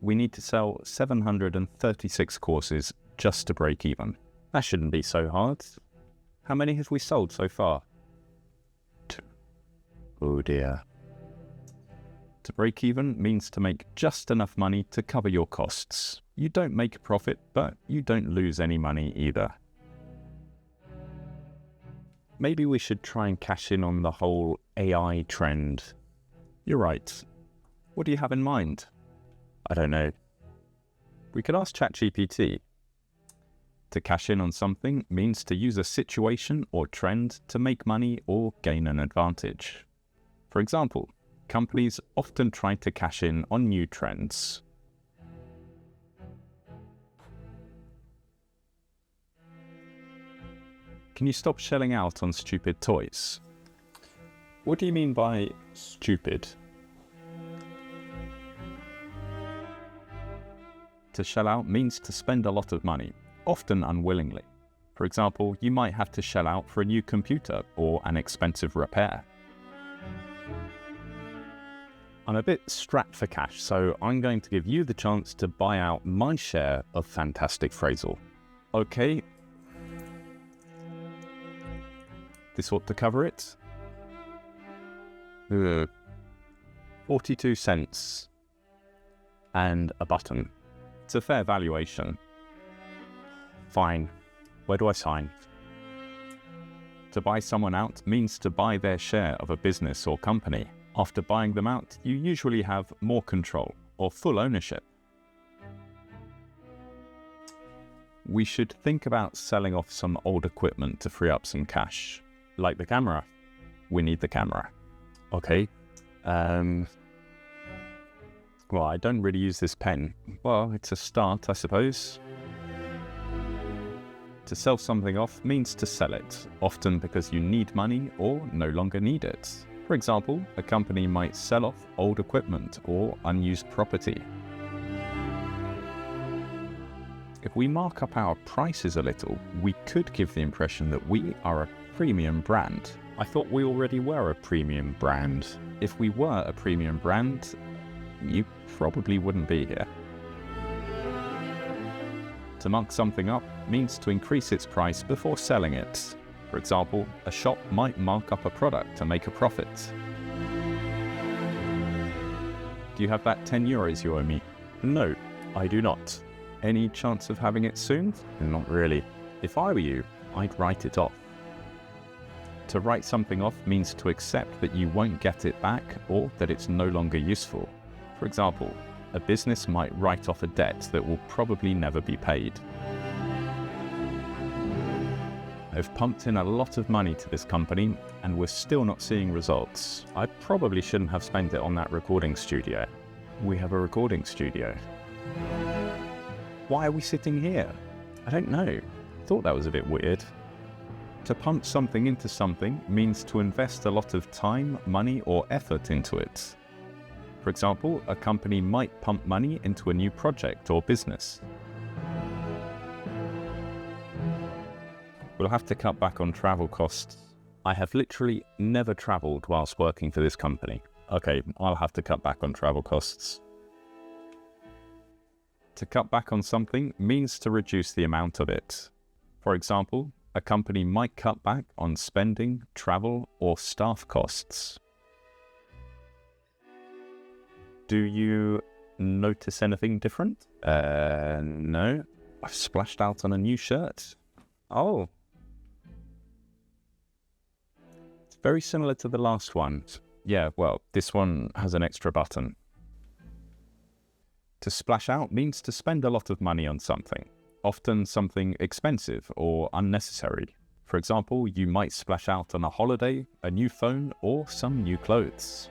we need to sell 736 courses just to break even. That shouldn't be so hard. How many have we sold so far? 2. Oh dear. To break even means to make just enough money to cover your costs. You don't make a profit, but you don't lose any money either. Maybe we should try and cash in on the whole AI trend. You're right. What do you have in mind? I don't know. We could ask ChatGPT. To cash in on something means to use a situation or trend to make money or gain an advantage. For example, companies often try to cash in on new trends. Can you stop shelling out on stupid toys? What do you mean by stupid? To shell out means to spend a lot of money, often unwillingly. For example, you might have to shell out for a new computer or an expensive repair. I'm a bit strapped for cash, so I'm going to give you the chance to buy out my share of Fantastic Phrasal. Okay. This ought to cover it. 42 cents. And a button. It's a fair valuation. Fine. Where do I sign? To buy someone out means to buy their share of a business or company. After buying them out, you usually have more control or full ownership. We should think about selling off some old equipment to free up some cash. Like the camera. We need the camera. Okay. Well, I don't really use this pen. Well, it's a start, I suppose. To sell something off means to sell it, often because you need money or no longer need it. For example, a company might sell off old equipment or unused property. If we mark up our prices a little, we could give the impression that we are a premium brand. I thought we already were a premium brand. If we were a premium brand, you probably wouldn't be here. To mark something up means to increase its price before selling it. For example, a shop might mark up a product to make a profit. Do you have that 10 euros you owe me? No, I do not. Any chance of having it soon? Not really. If I were you, I'd write it off. To write something off means to accept that you won't get it back or that it's no longer useful. For example, a business might write off a debt that will probably never be paid. I've pumped in a lot of money to this company and we're still not seeing results. I probably shouldn't have spent it on that recording studio. We have a recording studio. Why are we sitting here? I don't know. Thought that was a bit weird. To pump something into something means to invest a lot of time, money, or effort into it. For example, a company might pump money into a new project or business. We'll have to cut back on travel costs. I have literally never traveled whilst working for this company. Okay, I'll have to cut back on travel costs. To cut back on something means to reduce the amount of it. For example, a company might cut back on spending, travel, or staff costs. Do you notice anything different? No. I've splashed out on a new shirt. Oh. It's very similar to the last one. Yeah, well, this one has an extra button. To splash out means to spend a lot of money on something, often something expensive or unnecessary. For example, you might splash out on a holiday, a new phone, or some new clothes.